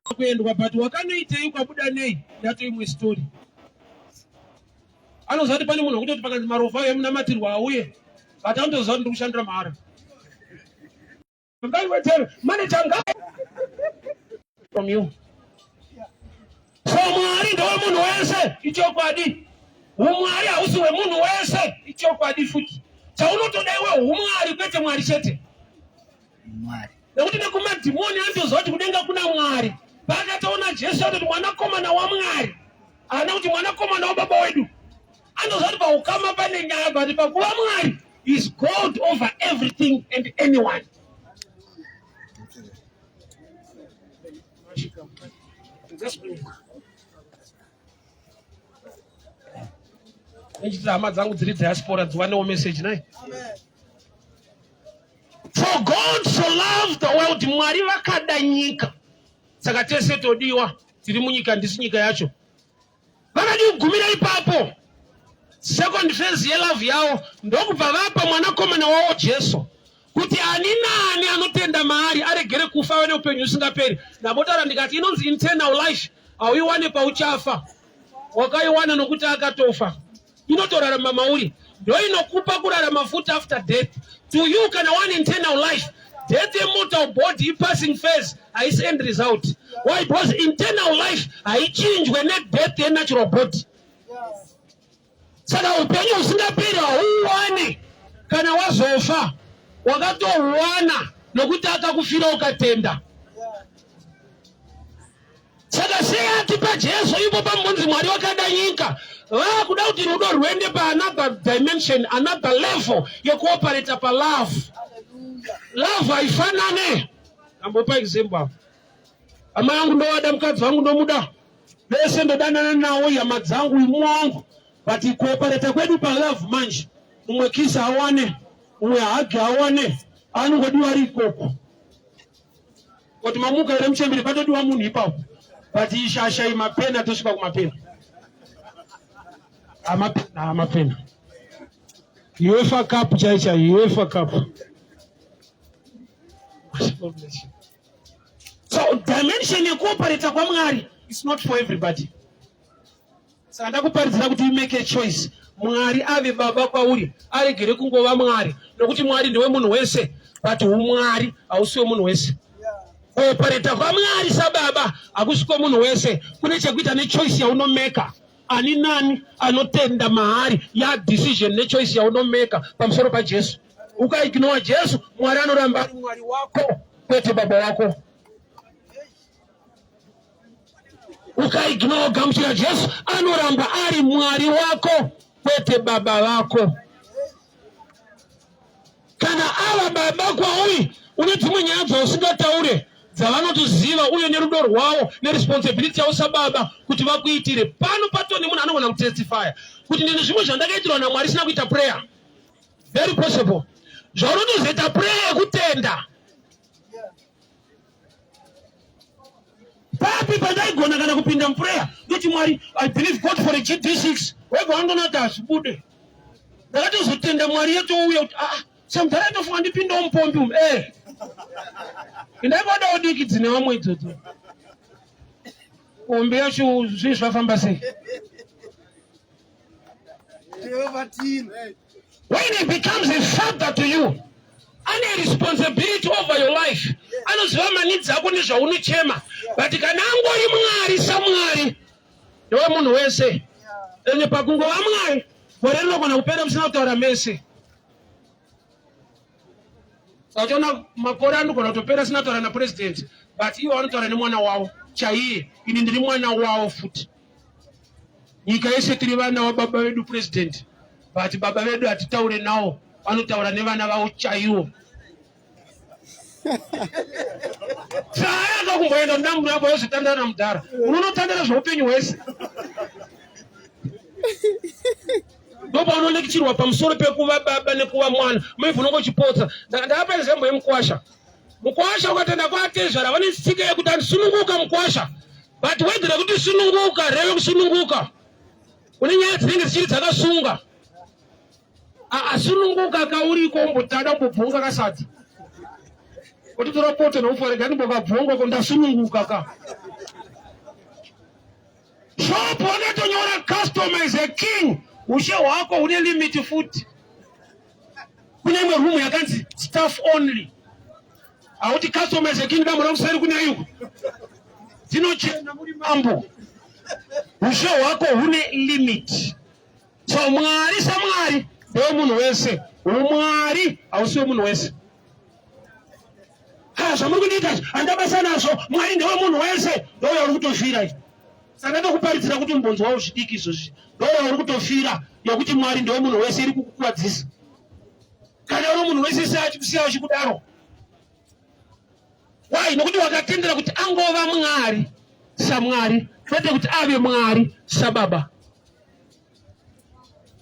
Kuendwa but wakanoitei kwabuda nei ndatoimwe story. Anozati pane munhu wekutoti pakanzi marofa emunamatirwa auye, but anotoziva kuti ndikushandira mahara. Ngaiwethere manager from you. So Mwari ndewe munhu wese ichokwadi. HuMwari hausi wemunhu wese ichokwadi futi. Chaunotoda iwe HuMwari kwete Mwari chete. Mwari. Nekuti nekumadhimoni anotoziva kuti kudenga kuna Mwari. Pakataona Jesu kuti mwanakomana waMwari, haana kuti mwanakomana wababa wedu. Anoziva kuti paukama pane nyaya, but pakuva Mwari is God over everything and anyone. hama dzangu dziri diaspora dziwanewo message naye. For God so loved the world, Mwari vakada nyika. Saka tese todiwa, tiri munyika ndisi nyika yacho. Vakadi kugumira ipapo. Second phase yelove yao ndokubva vapa mwanakomana wavo Jesu. Kuti ani nani anotenda maari aregere kufa wane upenyu usingaperi. Nabotaura ndikati inonzi eternal life. Auiwane pauchafa. Wakaiwana nokuti akatofa. Inotorarama mauri. Ndio inokupa kurarama futi after death. To you kana one eternal life. Death mortal body passing phase is end result. Why? Because internal life change when death the natural body. Saka upenyu usingaperi auwane kana wazofa. Wakatouwana nokuti akakufira ukatenda. Saka sei atipa Jesu ipo pambunzi Mwari wakada nyika. Vakuda kuti rudo rwende pa another dimension, another level yekuoperate pa love. Love haifanane. Ambopa example hapo. Ama yangu ndo wada, mkazi wangu ndo muda. Wese ndo danana nawo ya madzangu imwangu. But kuoperate kwedu pa love manje. Umwe kisa awane, umwe hagi awane, anu ngodiwa rikoko. Kuti mamuka ile mchembele pato diwa munhu ipapo. But ishasha imapena toshuka kumapena. Amapena. UEFA Cup chaicha, UEFA Cup. So dimension ya kuoperate kwa Mwari is not for everybody. Saka ndakuparizira kuti you make a choice. Mwari ave baba kwauri, aregere kungova Mwari. Nokuti Mwari ndiwe munhu wese, but HuMwari hausiwe munhu wese. Kuoperate kwa Mwari sababa akusiko munhu wese. Kune chekuita ne choice ya unomeka. Ani nani anotenda mahari ya decision ne choice ya unomeka pamusoro pa Jesu. Ukaignore Jesu, Mwari anoramba ari Mwari wako, kwete baba wako. Ukaignore gamuchira Jesu, anoramba ari Mwari wako, kwete baba wako. Kana ava baba kwauri, unedzimwe nyaya dzausingataure dzavanotoziva uye nerudo rwavo neresponsibility yavo sababa kuti vakuitire. Pano patoni munhu anogona kutestifya kuti ndine zvimwe zvandakaitirwa naMwari sina kuita prayer. Very possible. Zvaunotozoita prayer yekutenda. Papi pandaigona kana kupinda muprayer ndoti Mwari, I believe God for a GD6. Wega wandonata asibude. Ndakatozotenda Mwari yeto uya kuti samutara itofunga ndipinda mupombi umu. Indaikoda udiki dzine vamwe idzodzo. Pombi yacho zvinhu zvafamba sei? When it becomes a father to you, ane responsibility over your life. Anoziva manidzi ako nezvaunochema. But kana angori Mwari saMwari, ndiwe munhu wese. Ende pakungova Mwari, gore rinogona kupera musina kutaura mese. Sachiona makore anogona kutopera sina kutaura napresident, but ivo vanotaura nemwana wavo chaiye. Ini ndiri mwana wavo futi. Nyika yese tiri vana vababa vedu president, but baba vedu hatitaure navo, vanotaura nevana vavo chaivo. Saka akakumboenda mudambu yako yose tandara mudhara. Unotandara zveupenyu hwese. Ndopa unolekechirwa pamusoro pekuva baba nekuva mwana. Maivhu unongochipotsa. Ndakapa example yemukwasha. Mukwasha ukatenda kwatezvara vane tsika yekuti andisununguka mukwasha. But wedhera kuti sununguka, reve kusununguka. Une nyaya dzinenge dzichiri dzakasunga. Asununguka kauriko umbotada kubvunga kasati. Kuti torapoto noufarega ndibokabvunga ko ndasununguka ka. Shop wanatonyora customer is a king. Ushe wako une limit futi. Kune imwe room yakanzi staff only. Auti customer is a king kama unakusari kune yuko. Dzinochena muri mambo. Ushe wako une limit. So Mwari saMwari ndiwe munhu wese. HuMwari hausiwe munhu wese. Zvamuri kundiita andabasa nazvo, Mwari ndiwe munhu wese, ndiwe uri kutofira. Saka ndokuparidzira kuti mbonzo wawo zvidiki izvozvi ndiwe uri kutofira nokuti Mwari ndiwe munhu wese iri kukukwadzisa. Kana uri munhu wese siya uchikudaro. Why? Nokuti wakatendera kuti angova Mwari saMwari, kwete kuti ave Mwari sababa.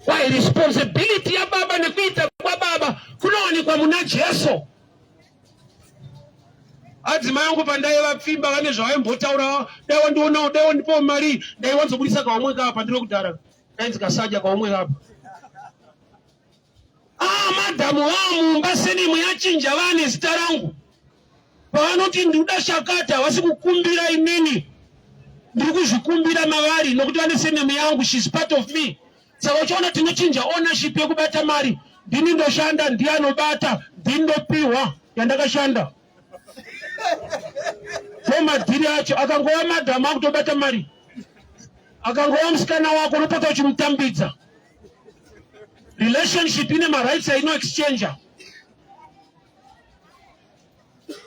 Why responsibility ya baba nekuita kwa baba kunowanikwa muna Jesu. Adzimai angu pandai vapfimba vane zvavaimbotaura, dai wandiona, dai wandipawo mari, dai wanzobudisa kaomwe kapa ndiro kudhara. Dai ndikasadya kaomwe kapa. Madhamu vamumba senimu yachinja vane zita rangu. Pavanoti ndikuda shakata vasi kukumbira inini. Ndiri kuzvikumbira mavari nokuti vane senimu yangu, she's part of me. Saka uchiona tinochinja ownership yekubata mari. Ndini ndoshanda, ndiye anobata, ndini ndopiwa yandakashanda. Madhiri acho akangova madhamu akutobata mari, akangova musikana wako unopota uchimutambidza. Relationship ine marights aino exchange.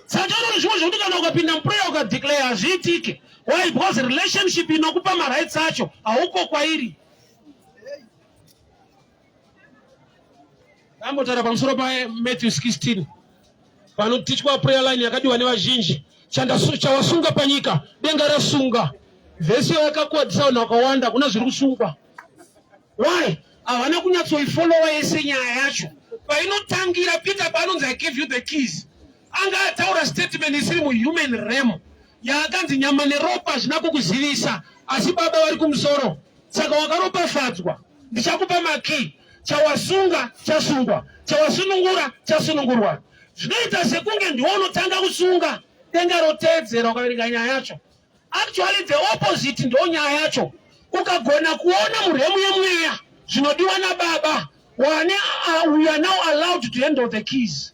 Saka choro zvimwe zvokuti kana ukapinda muprayer ukadeclare hazviitike. Why? Because relationship inokupa marights acho hauko kwairi. Ndambotara pamusoro paMatthew 16 panotichwa prayer line yakadiwa nevazhinji. Chawasunga panyika denga rasunga. Vhesi yakakwadzisa vanhu vakawanda kuna zviri kusungwa. Why? Havana kunyatsoifollowa yese nyaya yacho. Painotangira Peter paanonzi I gave you the keys, anga ataura statement isiri muhuman realm yaakanzi nyama neropa hazvina kukuzivisa asi baba vari kumusoro. Saka wakaropafadzwa, ndichakupa makey. Chawasunga chasungwa, chawasunungura chasunungurwa. Zvinoita sekunge ndiwe unotanga kusunga denga roteedzera ukaverenga nyaya yacho. Actually the opposite ndo nyaya yacho. Ukagona kuona muremu yemweya zvinodiwa nababa, we are now allowed to handle the keys.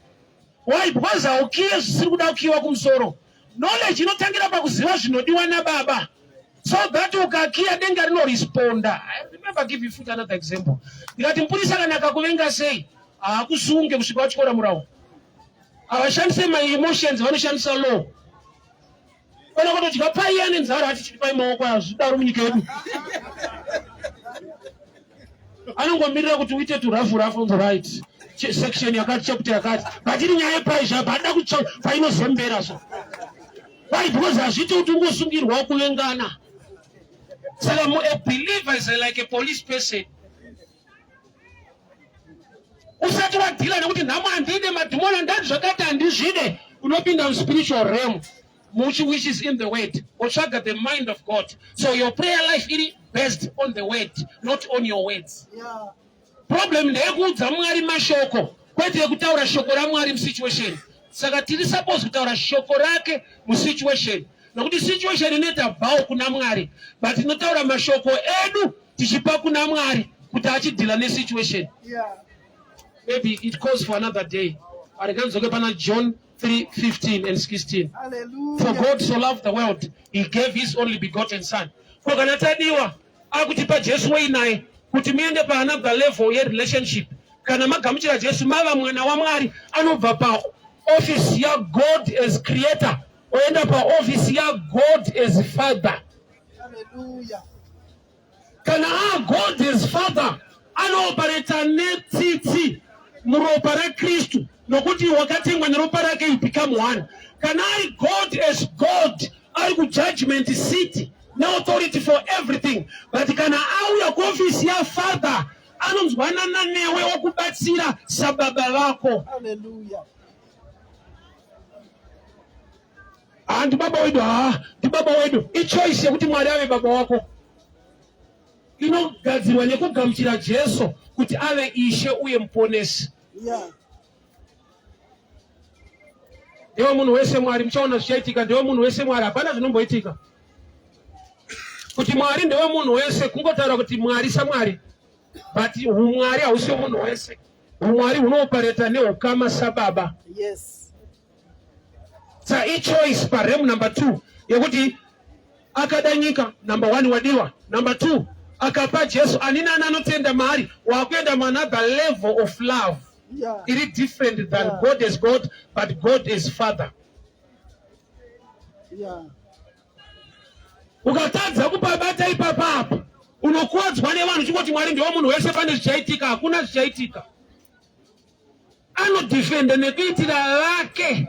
Why? Because haukiye zvisiri kuda kukiwa kumusoro. Knowledge inotangira pakuziva zvinodiwa nababa, so that ukakiya denga rinoresponda. I remember give you another example. Ndikati mupurisa kana akakuvenga sei haakusunge kusvika wachikora murawo. Havashandise my emotions, vanoshandisa law. Kana kutodya pai ane nzara hati chiri pai maoko azvidaro munyika yedu. Anongomirira kuti uite turafu on the right. Section yakati, chapter yakati. Batiri nyaya pai zvabva ada painozembera so. Why? Because hazviti kuti ungosungirwa kuvengana. Saka a believer is like a police person. Usati wadhila nekuti nhamo handide madhimoni ndati zvakati handizvide, unopinda muspiritual realm which is in the word. Otsvaga the mind of God. So your prayer life is based on the word, not on your words. Yeah. Problem ndeyekuudza Mwari mashoko, kwete yekutaura shoko raMwari musituation. Saka tiri suppose kutaura shoko rake musituation. Nokuti situation inoita bhawo kuna Mwari, but inotaura mashoko edu tichipa kuna Mwari kuti achidhila nesituation. Yeah. Maybe it calls for another day. Arikanzoke pana John 3:15 and 16. Hallelujah. For God so loved the world, he gave his only begotten son. Kwa kana tadiwa akutipa Jesu weinaye kuti muende pa another level ye relationship. Kana magamuchira Jesu mava mwana wa Mwari, anobva pa office ya God as creator oenda pa office ya God as father. Hallelujah. Kana God as father anopareta netiti muropa raKristu nokuti wakatengwa neropa rake you become one. Kana God as God ari ku judgment seat na authority for everything, but kana auya ku office ya father anonzwanana newe wokubatsira sababa vako. Hallelujah. Ndi baba wedu ichoice yekuti Mwari ave baba wako inogadzirwa nekugamuchira Jesu kuti ave ishe uye muponesi. Yeah. Ndewe munhu wese Mwari, muchaona zvichaitika. Ndewe munhu wese Mwari, hapana zvinomboitika. Kuti Mwari ndewe munhu wese kungotaura kuti Mwari saMwari, but HuMwari hausiwo munhu wese. HuMwari hunopareta neukama sababa. Yes. Sa ichoice paremu number 2 yekuti akada nyika, number 1 wadiwa, number 2 akapa Jesu anina anotenda mari wakuenda another level of love. Yeah. It is different than Yeah. God is God, but God is Father. Yeah. Ukatadza kupabata ipapa unokuwadzwa nevanhu chingoti Mwari ndiwo munhu wese pane zvichaitika. Hakuna zvichaitika. Anodefenda nekuitira vake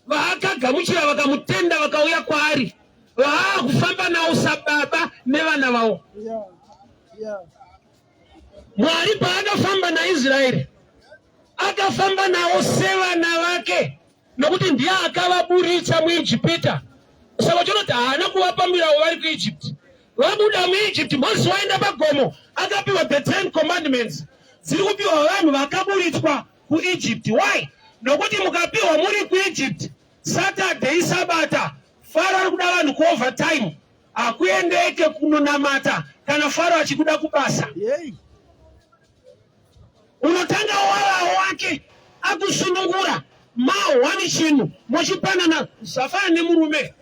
vaakagamuchira vakamutenda vakauya kwaari kufamba nawo sababa nevana vavo. Mwari paakafamba naIsraeri akafamba nawo sevana vake nokuti ndiye akavaburitsa muIjipita. Saka chinoti haana kuvapambirawo vari kuIjipti. Vabuda muIjipti, Mozisi waenda pagomo akapiwa the 10 commandments. Dziri kupiwa vanhu vakaburitswa kuIjipti. Why? Nokuti mukapiwa muri kuIjipti Saturday Sabata Faro ari kuda vanhu kuovertime, hakuendeke kunonamata kana Faro achikuda kubasa. Unotanga wavawo wake akusunungura wani chinhu mochipanana zvafana nemurume.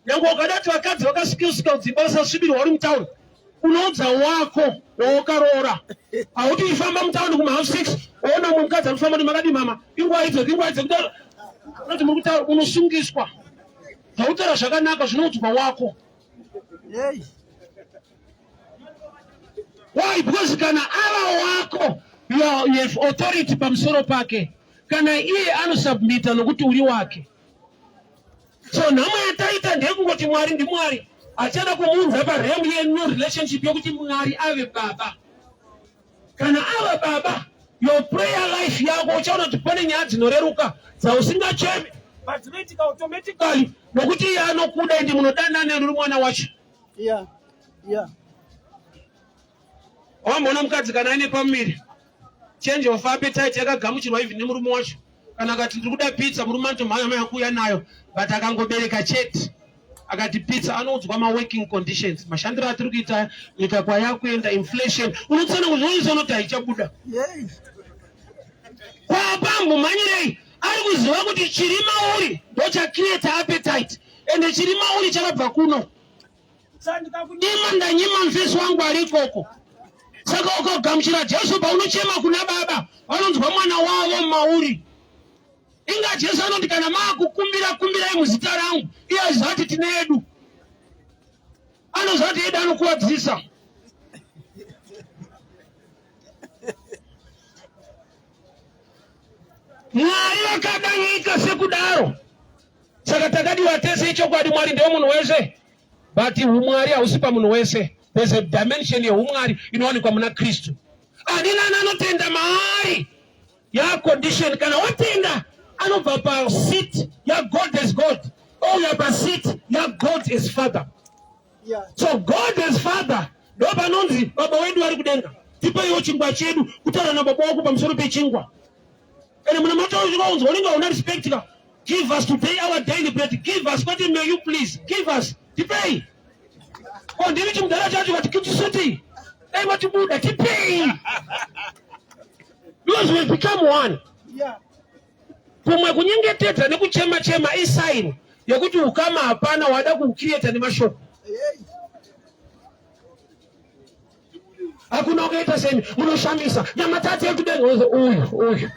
Nyange ukadati vakadzi vakasvika dzimba vasasvibirwa uri mutauni, unoudza wako wawakarora. Hauti ifamba mutauni kuma6 waona mumwe mukadzi arikufamba nemakadi mama inguva idzo kudaro unoti muri kutaura unosungiswa. Hautaura zvakanaka zvinoudzwa wako. Why? Because kana ava wako you have authority pamusoro pake, kana iye anosubmita nokuti uri wake. So nhamo yataita ndeyekungoti Mwari ndiMwari, achada kumunza paremu yenu relationship yokuti Mwari ave baba. Kana ava baba, your prayer life yako uchaona kuti pane nyaya dzinoreruka dzausingachemi but dzinoitika automatically nokuti iye anokuda ende munodanana uri mwana wacho. Wamboona mukadzi kana aine pamuviri change of appetite yakagamuchirwa even nemurume wacho, kana akati ndiri kuda pizza murume anoti mhanya mai akuuya nayo, but akangobereka chete akati pizza, anoudzwa maworking conditions, mashandiro atiri kuita nyika kwayakuenda, inflation, unotsana kuzvionesa unoti haichabuda. Kwapambo manyirei ari kuziva kuti chiri mauri ndochacreate appetite ende chiri mauri chakabva kuno. Ndima ndanyima mufesi wangu ari ikoko. Saka ukagamuchira Jesu paunochema kuna baba vanonzwa mwana wavo mauri. Inga Jesu anoti kana maakukumbira kumbirai muzita rangu, iye aziva kuti tine edu. Anoziva kuti edu anokuwadzisa. Mwari vakada nyika sekudaro. Saka takadiwa tese ichokwadi Mwari ndiye munhu wese. But HuMwari hausi pamunhu wese. There's a dimension yeHuMwari inowanikwa muna Kristu. Handina anotenda maari ya condition, kana watenda anobva pa seat ya God as God, ouya pa seat ya God as Father. So God as Father ndo panonzi baba wedu ari kudenga, tipeiwo chingwa chedu, kutaura nababa wako pamusoro pechingwa. Ene muna matauro chikaunzwa unenge una respect ka. Give us today our daily bread. Give us, what may you please? Give us. Tipei. Kwa ndiri chimudara chacho vatikiti vati Buddha tipei. Because we become one. Kumwe kunyengetedza nekuchema isign yekuti ukama hapana wada kucreate nemashoko. Hakuna ukaita semi munoshamisa nyamatati yekudenga uyu.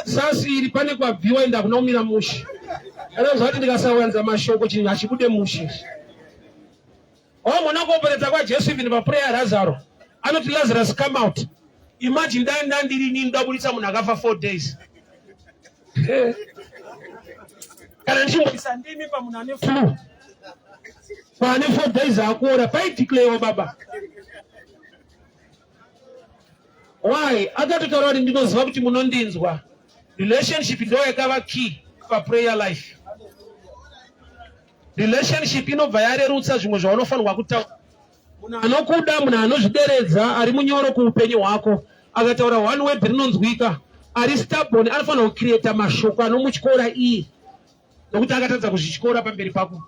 Sasi iri pane kwabviwa enda kunaumira mushi. Anozvati ndikasawanza mashoko chinhu hachibude mushi. Wamona kuoperedza kwaJesu even paprayer Lazaro. Anoti Lazarus come out. Imagine ndandiri nini ndabuditsa munhu akafa 4 days. Kana ndichimbudisa ndimi pamunhu ane flu. Pane 4 days akuora paideclare baba. Why? Akatotaura kuti ndinoziva kuti munondinzwa. Relationship ndo yakava key pa prayer life. Relationship inobva yarerutsa zvimwe zvaunofanirwa kutaura. Munhu anokuda, munhu anozvideredza, ari munyoro kuupenyu hwako, akataura one word rinonzwika, ari stubborn, anofanirwa kucreate mashoko anomutyora iye, nokuti akatadza kuzvityora pamberi pako.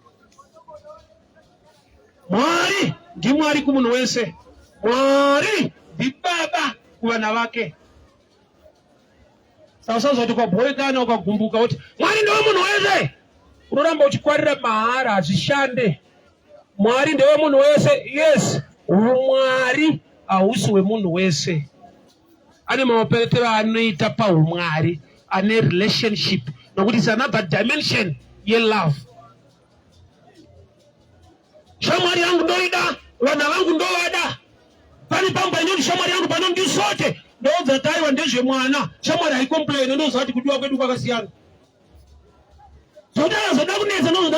Mwari ndiMwari kumunhu wese. Mwari ndibaba kuvana vake. Sasa kuti kwabhoekana ukagumbuka kuti Mwari ndiwe munhu wese, unoramba uchikwarira mahara hazvishande. Mwari ndiwe munhu wese. Yes, HuMwari hausi wemunhu wese. Ane maoperetero anoita paHuMwari, ane relationship, nokuti it's another dimension yelove. Shamwari yangu ndoida, vana vangu ndovada. Pani pamba inoti shamwari yangu pano ndisote, ndoudza taiwa ndezvemwana. Shamwari haicomplain, ndozvati kudiwa kwedu kwakasiyana. Zvodara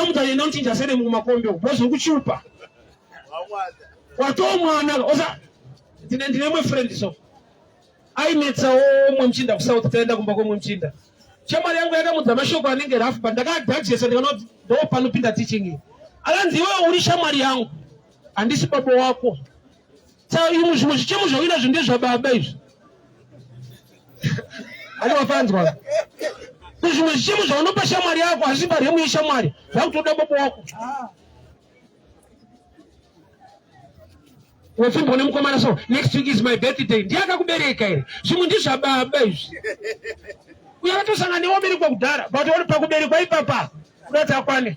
mutanye nontinja sere mu makombe bozo kuchupa wato mwana oza ndine mwe friend so aimetsa omwe mchinda ku south taenda kumba komwe mchinda chamari yangu yakamudza mashoko anenge rafu pandakadhajesa ndikanoti ndo panopinda teaching alanzi iwewe uri shamwari yangu handisi babo wako saka imwe zvimwe zvichemo zvauina zvo ndezvababa izvi ani wapanzwa kuzvimwe zvichemo zvaunopa shamwari yako hazvi baremu yeshamwari zvakutoda babo wako wepfimbo nemukomana so next week is my birthday ndiakakubereka here zvimwe ndizvababa izvi uyo akatosangana newaberekwa kudhara but uri pakuberekwa ipapa kudati akwane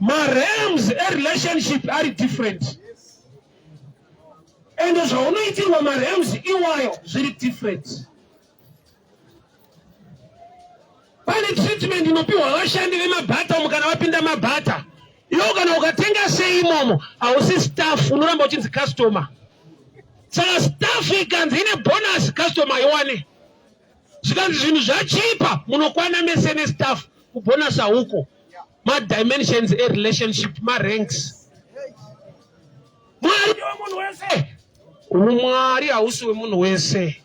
marems relationship are different and zvaunoitirwa marems iwayo zviri different. Pane treatment inopiwa vashandi vemabhata kana vapinda mabhata iwo kana ukatenga sei imomo hausi staff unoramba uchinzi customer. Saka staff ikanzi ine bonus customer iwane zvikanzi zvinhu zvachipa munokwana mese nestaff kubonus huko madimensions relationship maranks. Mwari wemunhu wese HuMwari hausi wemunhu wese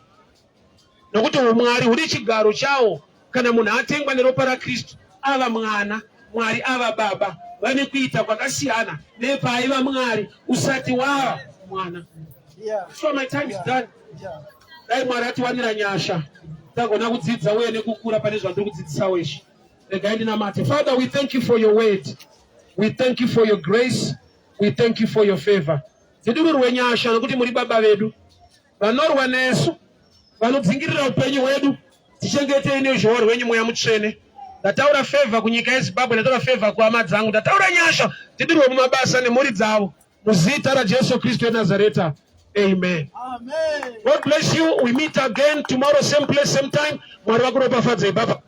nokuti HuMwari huri chigaro chawo. Kana munhu atengwa neropa raKristu ava mwana Mwari ava baba vane kuita kwakasiyana nepaiva Mwari usati wava mwana. So my time is done. Dai Mwari atiwanira nyasha tagona kudzidza uye nekukura pane zvandiri kudzidzisa weshe. Regai ndinamate. Father, we thank you for your word. We thank you for your grace. We thank you for your favor. Tidururwe nyasha nokuti muri baba vedu vanorwa nesu vanodzingirira upenyu hwedu. Tichengete nezvoro wenyu mweya mutsvene. Ndataura favor kunyika yeZimbabwe, ndataura favor kuhama dzangu, ndataura nyasha tidirwe mumabasa nemhuri dzavo muzita raJesu Kristu weNazareta. Amen. Amen. God bless you. We meet again tomorrow, same place, same time. Mwari vakuropafadzei baba.